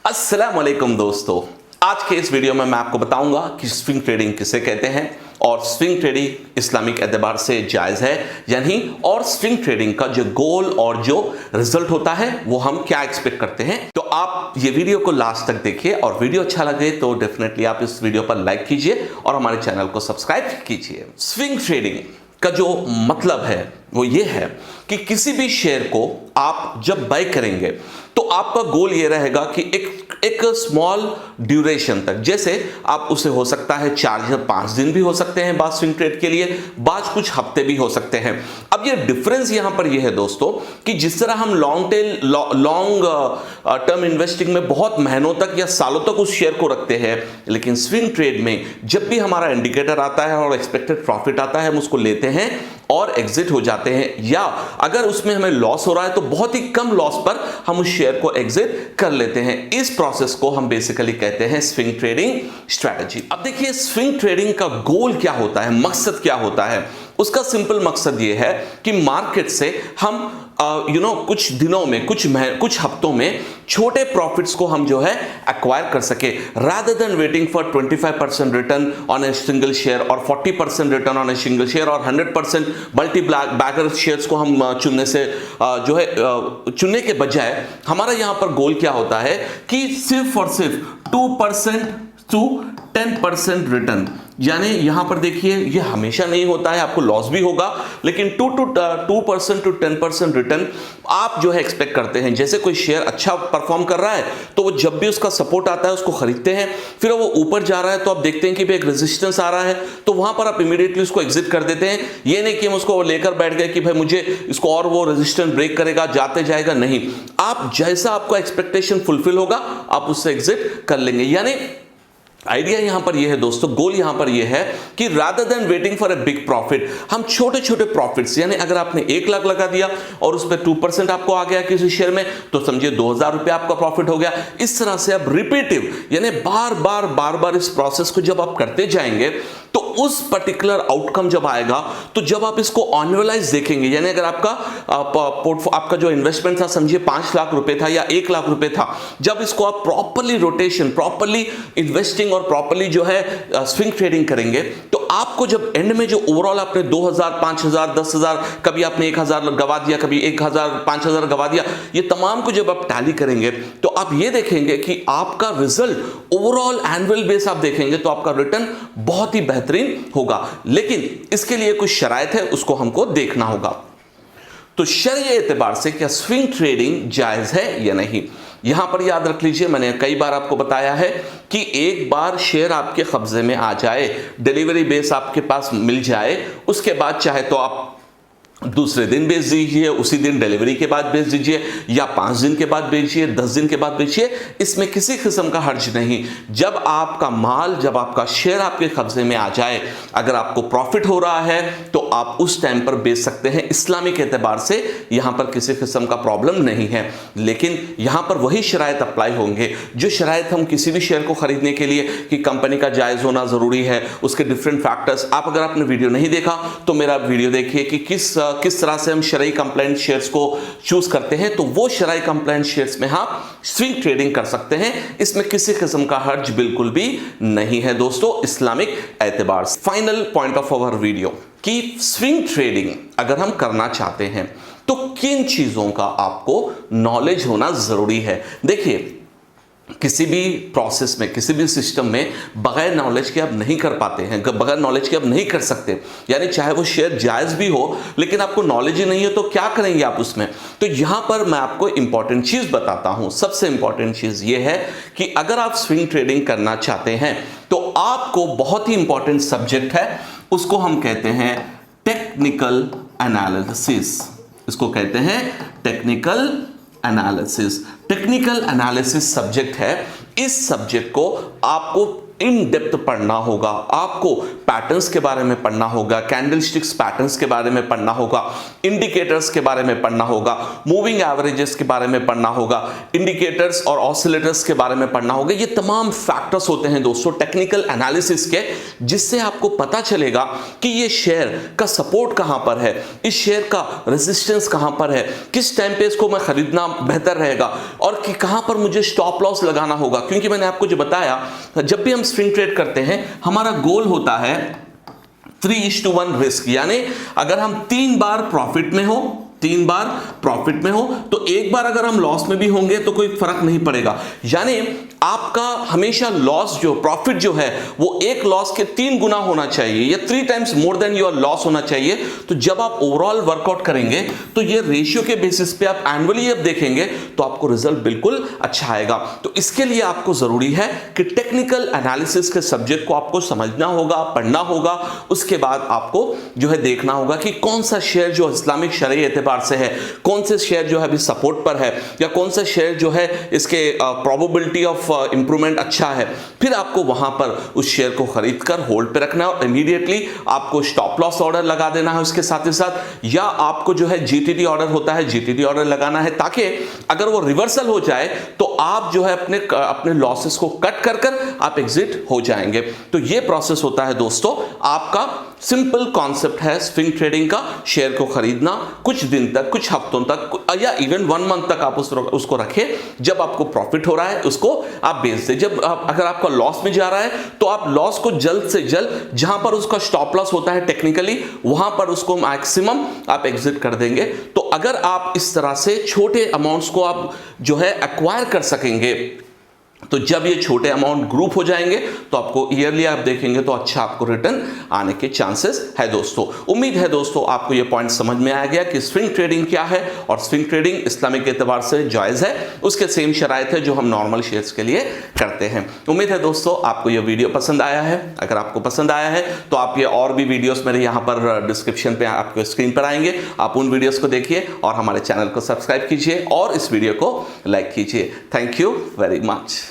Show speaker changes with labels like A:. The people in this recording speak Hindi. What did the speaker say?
A: अस्सलाम वालेकुम दोस्तों, आज के इस वीडियो में मैं आपको बताऊंगा कि स्विंग ट्रेडिंग किसे कहते हैं और स्विंग ट्रेडिंग इस्लामिक एतबार से जायज़ है या नहीं, और स्विंग ट्रेडिंग का जो गोल और जो रिजल्ट होता है वो हम क्या एक्सपेक्ट करते हैं। तो आप ये वीडियो को लास्ट तक देखिए और वीडियो अच्छा लगे तो डेफिनेटली आप इस वीडियो पर लाइक कीजिए और हमारे चैनल को सब्सक्राइब कीजिए। स्विंग ट्रेडिंग का जो मतलब है वो ये है कि किसी भी शेयर को आप जब बाय करेंगे तो आपका गोल ये रहेगा कि एक स्मॉल ड्यूरेशन तक, जैसे आप उसे हो सकता है 4 या 5 दिन भी हो सकते हैं बात स्विंग ट्रेड के लिए, बात कुछ हफ्ते भी हो सकते हैं। अब ये डिफरेंस यहां पर ये है दोस्तों कि जिस तरह हम लॉन्ग टर्म इन्वेस्टिंग में बहुत महीनों तक या सालों तक उस शेयर को रखते हैं, लेकिन स्विंग ट्रेड में जब भी हमारा इंडिकेटर आता है और एक्सपेक्टेड प्रॉफिट आता है हम उसको लेते हैं और एग्जिट हो जाते हैं, या अगर उसमें हमें लॉस हो रहा है तो बहुत ही कम लॉस पर हम उस शेयर को एग्जिट कर लेते हैं। इस प्रोसेस को हम बेसिकली कहते हैं स्विंग ट्रेडिंग स्ट्रेटजी। अब देखिए स्विंग ट्रेडिंग का गोल क्या होता है, मकसद क्या होता है। उसका सिंपल मकसद यह है कि मार्केट से हम कुछ दिनों में कुछ हफ्तों में छोटे प्रॉफिट्स को हम जो है एक्वायर कर सके, rather than waiting for 25% return on a single share और 40% return on a single share और 100% मल्टी बैगर शेयर्स को हम चुनने के बजाय हमारा यहां पर गोल क्या होता है कि सिर्फ और सिर्फ 2% टू 10% रिटर्न, यानी यहां पर देखिए ये हमेशा नहीं होता है, आपको लॉस भी होगा, लेकिन 2% टू 10% रिटर्न आप जो है एक्सपेक्ट करते हैं। जैसे कोई शेयर अच्छा परफॉर्म कर रहा है तो वो जब भी उसका सपोर्ट आता है उसको खरीदते हैं, फिर वो ऊपर जा रहा है तो आप देखते हैं कि भाई एक रेजिस्टेंस आ रहा है तो वहां पर आप इमीडिएटली उसको एग्जिट कर देते हैं। ये नहीं कि हम उसको लेकर बैठ गए कि भाई मुझे इसको और वो रेजिस्टेंस ब्रेक करेगा जाते जाएगा, नहीं, आप जैसा आपका एक्सपेक्टेशन फुलफिल होगा आप उससे एग्जिट कर लेंगे। यानी आइडिया यहां पर यह है दोस्तों, गोल यहां पर यह है कि rather than waiting for a big profit हम छोटे छोटे प्रॉफिट्स, यानी अगर आपने 1 लाख लगा दिया और उस पर 2% आपको आ गया किसी शेयर में तो समझिए 2000 रुपए आपका प्रॉफिट हो गया। इस तरह से आप रिपीटिव यानी बार बार इस प्रोसेस को जब आप करते जाएंगे तो उस पर्टिकुलर आउटकम जब आएगा तो जब आप इसको एनुअलाइज देखेंगे, यानी अगर आपका जो इन्वेस्टमेंट था समझिए 5 लाख रुपए था या 1 लाख रुपए था, जब इसको आप प्रॉपर्ली रोटेशन प्रॉपर्ली इन्वेस्टिंग और प्रॉपर्ली जो है स्विंग ट्रेडिंग करेंगे तो आपको जब एंड में जो ओवरऑल आपने 2000 5000 10,000 कभी आपने 1000 गवा दिया, कभी 1000 5000 गवा दिया, ये तमाम को जब आप टैली करेंगे तो आप ये देखेंगे कि आपका रिजल्ट ओवरऑल एनुअल बेस आप देखेंगे तो आपका रिटर्न बहुत ही बेहतरीन होगा। लेकिन इसके लिए कुछ शराइत है, उसको हमको देखना होगा। तो शरई एतबार से क्या स्विंग ट्रेडिंग जायज है या नहीं, यहां पर याद रख लीजिए, मैंने कई बार आपको बताया है कि एक बार शेयर आपके कब्जे में आ जाए, डिलीवरी बेस आपके पास मिल जाए, उसके बाद चाहे तो आप दूसरे दिन बेच दीजिए, उसी दिन डिलीवरी के बाद बेच दीजिए, या 5 दिन के बाद बेचिए, 10 दिन के बाद बेचिए, इसमें किसी किस्म का हर्ज नहीं। जब आपका माल, जब आपका शेयर आपके कब्जे में आ जाए, अगर आपको प्रॉफिट हो रहा है तो आप उस टाइम पर बेच सकते हैं। इस्लामिक एतबार से यहां पर किसी किस्म का प्रॉब्लम नहीं है, लेकिन यहां पर वही शराइत अप्लाई होंगे जो शराइत हम किसी भी शेयर को खरीदने के लिए कि कंपनी का जायज होना जरूरी है, उसके डिफरेंट फैक्टर्स। आप अगर आपने वीडियो नहीं देखा तो मेरा वीडियो देखिए कि किस तरह से हम शरई कंप्लायंट शेयर्स को चूज करते हैं, तो वो शरई कंप्लायंट शेयर्स में आप स्विंग ट्रेडिंग कर सकते हैं, इसमें किसी किस्म का हर्ज बिल्कुल भी नहीं है दोस्तों इस्लामिक एतबार से। Final point of our video कि स्विंग ट्रेडिंग अगर हम करना चाहते हैं तो किन चीजों का आपको नॉलेज होना जरूरी है। देखिए किसी भी प्रोसेस में, किसी भी सिस्टम में बगैर नॉलेज के आप नहीं कर पाते हैं, बगैर नॉलेज के आप नहीं कर सकते। यानी चाहे वो शेयर जायज भी हो लेकिन आपको नॉलेज ही नहीं है तो क्या करेंगे आप उसमें। तो यहां पर मैं आपको इंपॉर्टेंट चीज बताता हूं। सबसे इंपॉर्टेंट चीज ये है कि अगर आप स्विंग ट्रेडिंग करना चाहते हैं तो आपको बहुत ही इंपॉर्टेंट सब्जेक्ट है, उसको हम कहते हैं टेक्निकल एनालिसिस। इसको कहते हैं technical analysis. Technical analysis subject है, इस सब्जेक्ट को आपको इन डेप्थ पढ़ना होगा, आपको पैटर्न्स के बारे में पढ़ना होगा, कैंडलस्टिक्स पैटर्न्स के बारे में पढ़ना होगा, इंडिकेटर्स के बारे में पढ़ना होगा, मूविंग एवरेजेस के बारे में पढ़ना होगा, इंडिकेटर्स और ऑसिलेटर्स के बारे में पढ़ना होगा। ये तमाम फैक्टर्स होते हैं दोस्तों टेक्निकल एनालिसिस के, जिससे आपको पता चलेगा कि ये शेयर का सपोर्ट कहां पर है, इस शेयर का रेजिस्टेंस कहां पर है, किस टाइम पे इसको मैं खरीदना बेहतर रहेगा और कि कहां पर मुझे स्टॉप लॉस लगाना होगा। क्योंकि मैंने आपको जो बताया, जब भी हम स्विंग ट्रेड करते हैं हमारा गोल होता है 3:1 रिस्क, यानी अगर हम 3 बार प्रॉफिट में हो, 3 बार प्रॉफिट में हो तो एक बार अगर हम लॉस में भी होंगे तो कोई फर्क नहीं पड़ेगा। यानी आपका हमेशा लॉस जो प्रॉफिट जो है वो एक लॉस के 3 गुना होना चाहिए, या 3 times more than your loss होना चाहिए। तो जब आप ओवरऑल वर्कआउट करेंगे तो ये रेशियो के बेसिस पे आप एनुअली अब देखेंगे तो आपको रिजल्ट बिल्कुल अच्छा आएगा। तो इसके लिए आपको जरूरी है कि टेक्निकल एनालिसिस के सब्जेक्ट को आपको समझना होगा, पढ़ना होगा। उसके बाद आपको जो है देखना होगा कि कौन सा शेयर जो इस्लामिक शरई एतबार से है, कौन से शेयर जो है अभी सपोर्ट पर है, या कौन सा शेयर जो है इसके प्रोबेबिलिटी ऑफ इंप्रूवमेंट अच्छा है। फिर आपको वहां पर उस शेयर को खरीद कर होल्ड पे रखना है और इमीडिएटली आपको स्टॉप लॉस ऑर्डर लगा देना है उसके साथ ही साथ, या आपको जो है जीटीडी ऑर्डर होता है जीटीडी ऑर्डर लगाना है, ताकि अगर वो रिवर्सल हो जाए तो आप जो है अपने लॉसेस को कट कर कर आप एग्जिट हो जाएंगे। तो ये प्रोसेस होता है दोस्तों, आपका सिंपल कॉन्सेप्ट है स्विंग ट्रेडिंग का। शेयर को खरीदना कुछ दिन तक, कुछ हफ्तों तक या इवन 1 मंथ तक आप उसको रखें। जब आपको प्रॉफिट हो रहा है उसको आप बेच दें। जब अगर आपका लॉस में जा रहा है तो आप लॉस को जल्द से जल्द, जहां पर उसका स्टॉप लॉस होता है टेक्निकली, वहां पर उसको मैक्सिमम आप एग्जिट कर देंगे। तो अगर आप इस तरह से छोटे अमाउंट्स को आप जो है एक्वायर कर सकेंगे, तो जब ये छोटे अमाउंट ग्रुप हो जाएंगे तो आपको ईयरली आप देखेंगे तो अच्छा आपको रिटर्न आने के चांसेस है दोस्तों। उम्मीद है दोस्तों आपको ये पॉइंट समझ में आ गया कि स्विंग ट्रेडिंग क्या है और स्विंग ट्रेडिंग इस्लामिक एतबार से जायज़ है, उसके सेम शराइत है जो हम नॉर्मल शेयर्स के लिए करते हैं। उम्मीद है दोस्तों आपको ये वीडियो पसंद आया है। अगर आपको पसंद आया है तो आप ये और भी वीडियोस मेरे यहाँ पर डिस्क्रिप्शन पे आपको स्क्रीन पर आएंगे, आप उन वीडियोस को देखिए और हमारे चैनल को सब्सक्राइब कीजिए और इस वीडियो को लाइक कीजिए। Thank you very much.